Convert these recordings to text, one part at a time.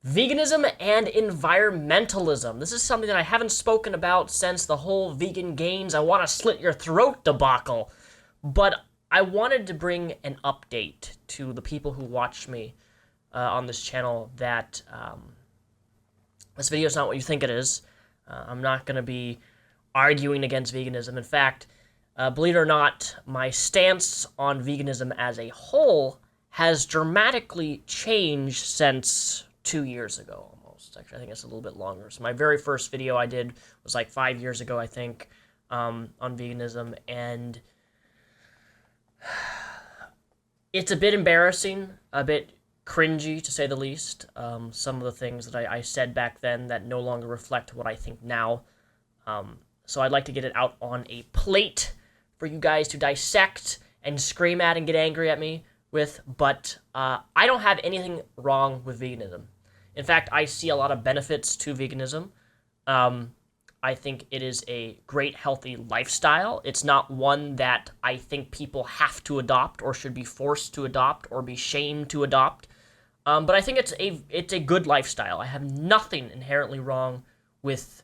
Veganism and environmentalism. This is something that I haven't spoken about since the whole vegan gains, I want to slit your throat debacle. But I wanted to bring an update to the people who watch me on this channel that this video is not what you think it is. I'm not going to be arguing against veganism. In fact, believe it or not, my stance on veganism as a whole has dramatically changed since 2 years ago, almost. Actually, I think it's a little bit longer. So my very first video I did was like 5 years ago, I think, on veganism, and it's a bit embarrassing, a bit cringy, to say the least. Some of the things that I said back then that no longer reflect what I think now. So I'd like to get it out on a plate for you guys to dissect and scream at and get angry at me with, but I don't have anything wrong with veganism. In fact, I see a lot of benefits to veganism. I think it is a great, healthy lifestyle. It's not one that I think people have to adopt or should be forced to adopt or be shamed to adopt. But I think it's a good lifestyle. I have nothing inherently wrong with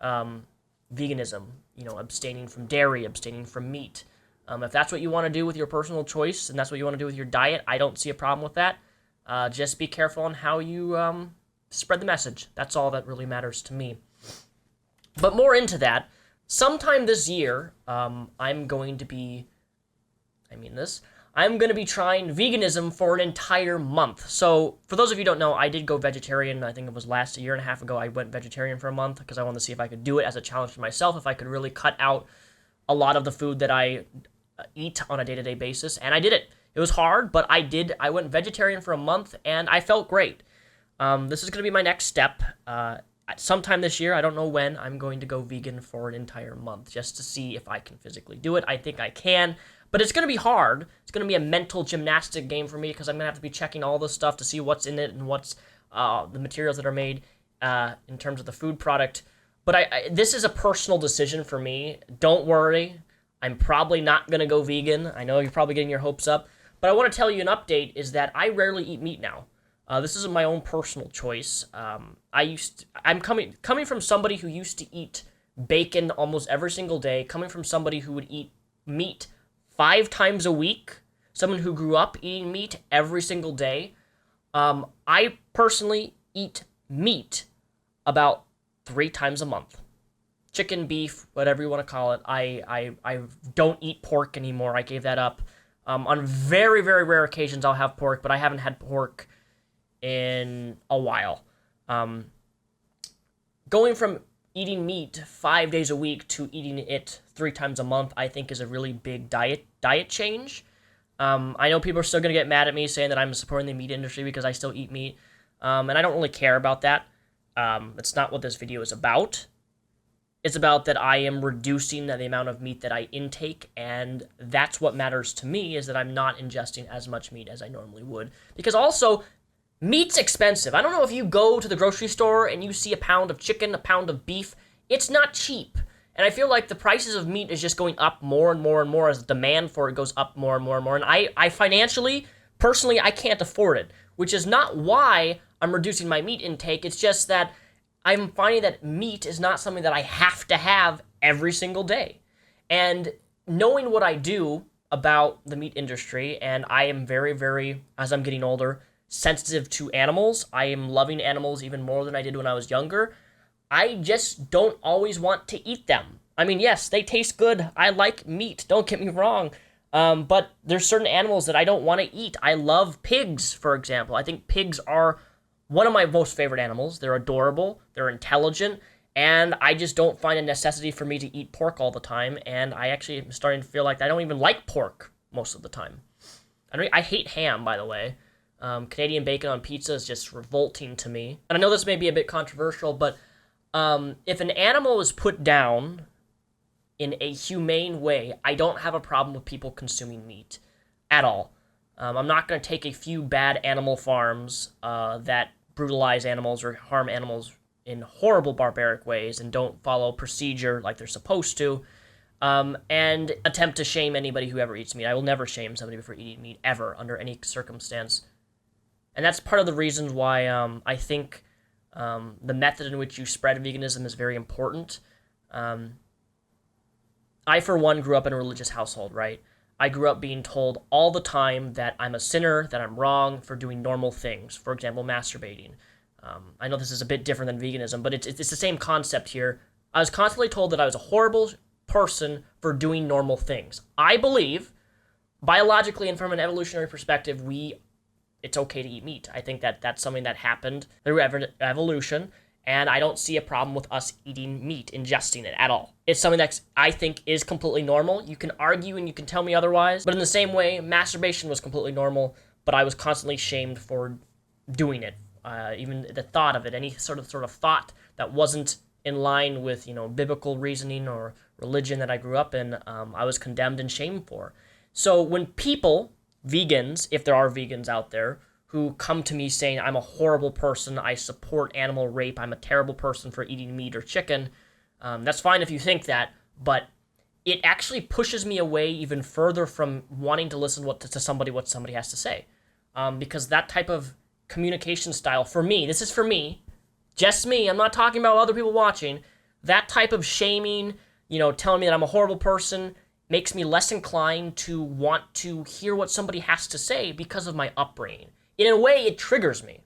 veganism. You know, abstaining from dairy, abstaining from meat. If that's what you want to do with your personal choice and that's what you want to do with your diet, I don't see a problem with that. Just be careful on how you spread the message. That's all that really matters to me. But more into that, sometime this year, I'm going to be trying veganism for an entire month. So, for those of you who don't know, I did go vegetarian. I think it was last a year and a half ago. I went vegetarian for a month because I wanted to see if I could do it as a challenge for myself, if I could really cut out a lot of the food that I eat on a day-to-day basis, and I did it. It was hard, but I did. I went vegetarian for a month, and I felt great. This is going to be my next step. Sometime this year, I don't know when, I'm going to go vegan for an entire month, just to see if I can physically do it. I think I can, but it's going to be hard. It's going to be a mental gymnastic game for me, because I'm going to have to be checking all this stuff to see what's in it and what's the materials that are made in terms of the food product. But this is a personal decision for me. Don't worry. I'm probably not going to go vegan. I know you're probably getting your hopes up. But I want to tell you an update is that I rarely eat meat now. This is my own personal choice. I'm coming from somebody who used to eat bacon almost every single day, coming from somebody who would eat meat 5 times a week, someone who grew up eating meat every single day. I personally eat meat about 3 times a month. Chicken, beef, whatever you want to call it. I don't eat pork anymore. I gave that up. On very, very rare occasions, I'll have pork, but I haven't had pork in a while. Going from eating meat 5 days a week to eating it 3 times a month, I think is a really big diet change. I know people are still going to get mad at me saying that I'm supporting the meat industry because I still eat meat, and I don't really care about that. That's not what this video is about. It's about that I am reducing the amount of meat that I intake, and that's what matters to me, is that I'm not ingesting as much meat as I normally would. Because also, meat's expensive. I don't know if you go to the grocery store and you see a pound of chicken, a pound of beef. It's not cheap. And I feel like the prices of meat is just going up more and more and more as the demand for it goes up more and more and more. And I financially, personally, I can't afford it, which is not why I'm reducing my meat intake. It's just that I'm finding that meat is not something that I have to have every single day. And knowing what I do about the meat industry, and I am very, very, as I'm getting older, sensitive to animals. I am loving animals even more than I did when I was younger. I just don't always want to eat them. I mean, yes, they taste good. I like meat, don't get me wrong. But there's certain animals that I don't want to eat. I love pigs, for example. I think pigs are one of my most favorite animals. They're adorable, they're intelligent, and I just don't find a necessity for me to eat pork all the time, and I actually am starting to feel like I don't even like pork most of the time. I hate ham, by the way. Canadian bacon on pizza is just revolting to me. And I know this may be a bit controversial, but if an animal is put down in a humane way, I don't have a problem with people consuming meat at all. I'm not going to take a few bad animal farms that brutalize animals or harm animals in horrible, barbaric ways and don't follow procedure like they're supposed to, and attempt to shame anybody who ever eats meat. I will never shame somebody for eating meat, ever, under any circumstance. And that's part of the reasons why I think the method in which you spread veganism is very important. I, for one, grew up in a religious household, right? I grew up being told all the time that I'm a sinner, that I'm wrong for doing normal things. For example, masturbating. I know this is a bit different than veganism, but it's the same concept here. I was constantly told that I was a horrible person for doing normal things. I believe, biologically and from an evolutionary perspective, it's okay to eat meat. I think that that's something that happened through evolution, and I don't see a problem with us eating meat, ingesting it at all. It's something that I think is completely normal. You can argue and you can tell me otherwise, but in the same way, masturbation was completely normal, but I was constantly shamed for doing it. Even the thought of it, any sort of thought that wasn't in line with, biblical reasoning or religion that I grew up in, I was condemned and shamed for. So when people, vegans, if there are vegans out there, who come to me saying I'm a horrible person, I support animal rape, I'm a terrible person for eating meat or chicken, that's fine if you think that, but it actually pushes me away even further from wanting to listen what somebody has to say. Because that type of communication style, for me, this is for me, just me, I'm not talking about other people watching, that type of shaming, telling me that I'm a horrible person, makes me less inclined to want to hear what somebody has to say because of my upbringing. In a way, it triggers me.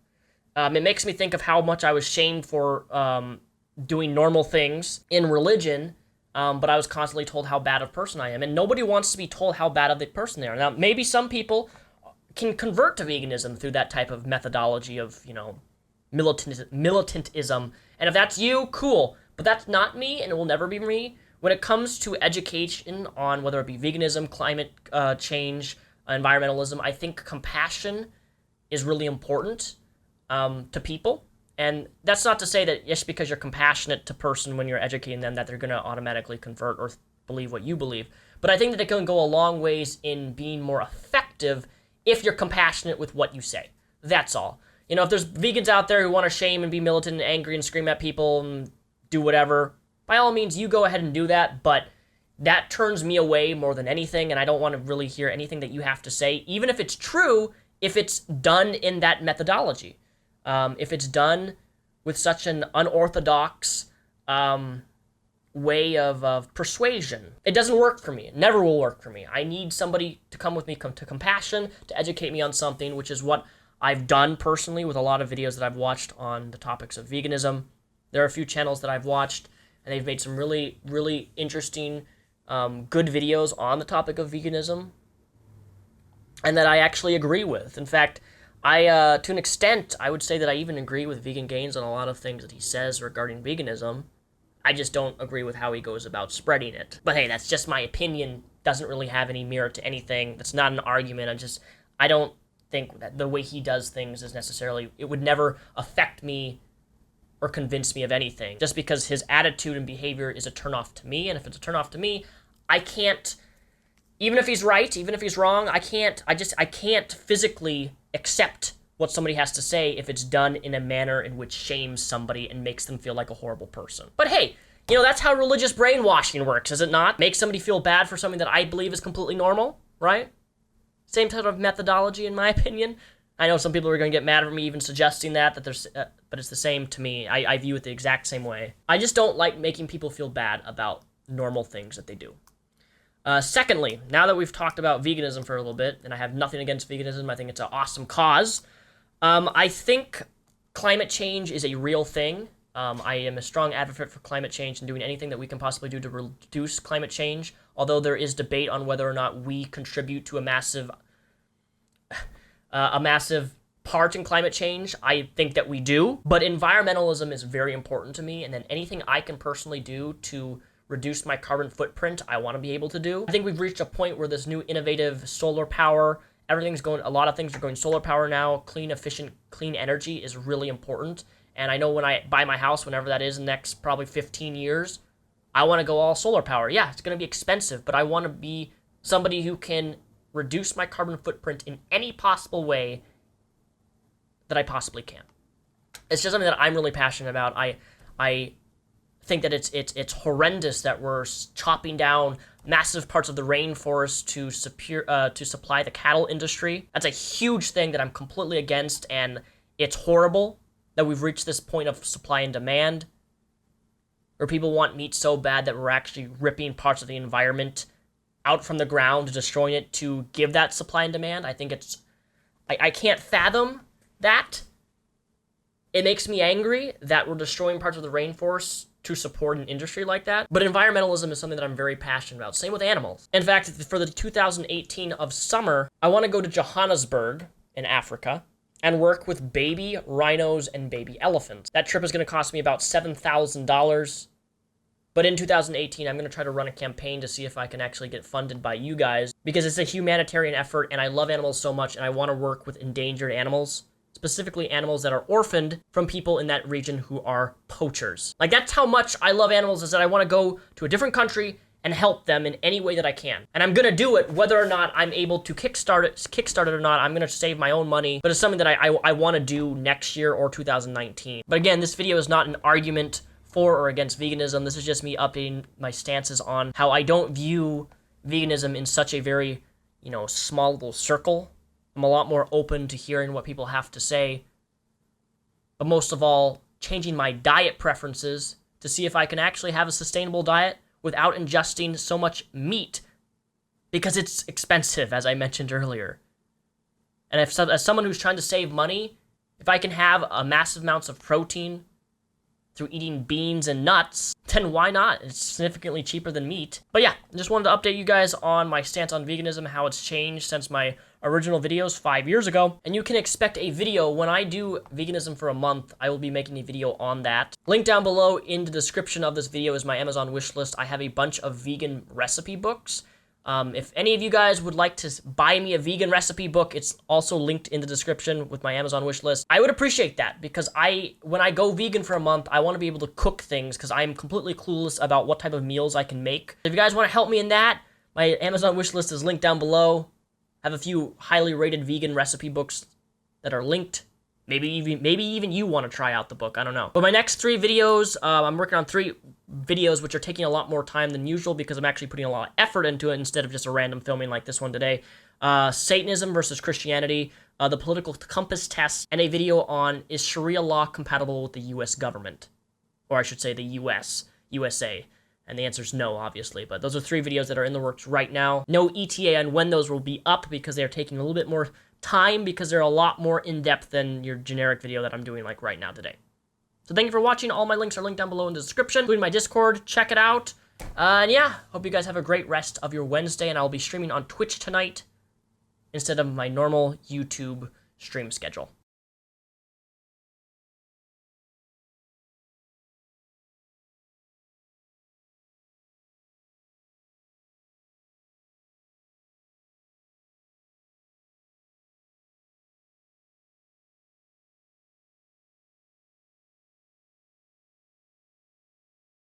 It makes me think of how much I was shamed for doing normal things in religion, but I was constantly told how bad of a person I am. And nobody wants to be told how bad of a person they are. Now, maybe some people can convert to veganism through that type of methodology of, militantism. And if that's you, cool. But that's not me, and it will never be me. When it comes to education on whether it be veganism, climate change, environmentalism, I think compassion is really important to people. And that's not to say that just because you're compassionate to person when you're educating them that they're going to automatically convert or believe what you believe. But I think that it can go a long ways in being more effective if you're compassionate with what you say. That's all. If there's vegans out there who want to shame and be militant and angry and scream at people and do whatever, by all means, you go ahead and do that, but that turns me away more than anything, and I don't want to really hear anything that you have to say, even if it's true, if it's done in that methodology. If it's done with such an unorthodox way of persuasion. It doesn't work for me. It never will work for me. I need somebody to come with me to compassion, to educate me on something, which is what I've done personally with a lot of videos that I've watched on the topics of veganism. There are a few channels that I've watched, and they've made some really, really interesting, good videos on the topic of veganism, and that I actually agree with. In fact, to an extent, I would say that I even agree with Vegan Gains on a lot of things that he says regarding veganism. I just don't agree with how he goes about spreading it. But hey, that's just my opinion. Doesn't really have any merit to anything. That's not an argument. I don't think that the way he does things is necessarily, it would never affect me or convince me of anything. Just because his attitude and behavior is a turnoff to me, and if it's a turnoff to me, I can't, even if he's right, even if he's wrong, I can't physically accept what somebody has to say if it's done in a manner in which shames somebody and makes them feel like a horrible person. But hey, that's how religious brainwashing works, is it not? Make somebody feel bad for something that I believe is completely normal, right? Same type of methodology, in my opinion. I know some people are going to get mad at me even suggesting that there's, but it's the same to me. I view it the exact same way. I just don't like making people feel bad about normal things that they do. Secondly, now that we've talked about veganism for a little bit, and I have nothing against veganism, I think it's an awesome cause. I think climate change is a real thing. I am a strong advocate for climate change and doing anything that we can possibly do to reduce climate change, although there is debate on whether or not we contribute to a massive part in climate change. I think that we do, but environmentalism is very important to me, and then anything I can personally do to reduce my carbon footprint, I want to be able to do. I think we've reached a point where this new innovative solar power, a lot of things are going solar power now, clean, efficient, clean energy is really important. And I know when I buy my house, whenever that is in the next probably 15 years, I want to go all solar power. Yeah, it's going to be expensive, but I want to be somebody who can reduce my carbon footprint in any possible way that I possibly can. It's just something that I'm really passionate about. I think that it's horrendous that we're chopping down massive parts of the rainforest to supply the cattle industry. That's a huge thing that I'm completely against, and it's horrible that we've reached this point of supply and demand, where people want meat so bad that we're actually ripping parts of the environment out from the ground, destroying it to give that supply and demand. I think it's... I can't fathom that. It makes me angry that we're destroying parts of the rainforest to support an industry like that. But environmentalism is something that I'm very passionate about. Same with animals. In fact, for the 2018 of summer, I want to go to Johannesburg in Africa and work with baby rhinos and baby elephants. That trip is going to cost me about $7,000. But in 2018, I'm going to try to run a campaign to see if I can actually get funded by you guys, because it's a humanitarian effort and I love animals so much and I want to work with endangered animals, specifically animals that are orphaned from people in that region who are poachers. Like, that's how much I love animals, is that I want to go to a different country and help them in any way that I can. And I'm going to do it whether or not I'm able to kickstart it or not. I'm going to save my own money, but it's something that I want to do next year or 2019. But again, this video is not an argument for or against veganism. This is just me updating my stances on how I don't view veganism in such a very, small little circle. I'm a lot more open to hearing what people have to say, but most of all, changing my diet preferences to see if I can actually have a sustainable diet without ingesting so much meat, because it's expensive, as I mentioned earlier. And as someone who's trying to save money, if I can have massive amounts of protein through eating beans and nuts, then why not? It's significantly cheaper than meat. But yeah, I just wanted to update you guys on my stance on veganism, how it's changed since my original videos 5 years ago. And you can expect a video when I do veganism for a month. I will be making a video on that. Link down below in the description of this video is my Amazon wishlist. I have a bunch of vegan recipe books. If any of you guys would like to buy me a vegan recipe book, it's also linked in the description with my Amazon wishlist. I would appreciate that, because when I go vegan for a month, I want to be able to cook things, because I'm completely clueless about what type of meals I can make. If you guys want to help me in that, my Amazon wishlist is linked down below. I have a few highly rated vegan recipe books that are linked. Maybe even you want to try out the book, I don't know. But my next 3 videos, I'm working on 3 videos which are taking a lot more time than usual, because I'm actually putting a lot of effort into it instead of just a random filming like this one today. Satanism versus Christianity, the political compass test, and a video on, is Sharia law compatible with the US government? Or I should say the USA. And the answer is no, obviously. But those are 3 videos that are in the works right now. No ETA on when those will be up, because they're taking a little bit more time, because they're a lot more in-depth than your generic video that I'm doing like right now today. So thank you for watching. All my links are linked down below in the description, including my Discord. Check it out. And yeah, hope you guys have a great rest of your Wednesday, and I'll be streaming on Twitch tonight instead of my normal YouTube stream schedule.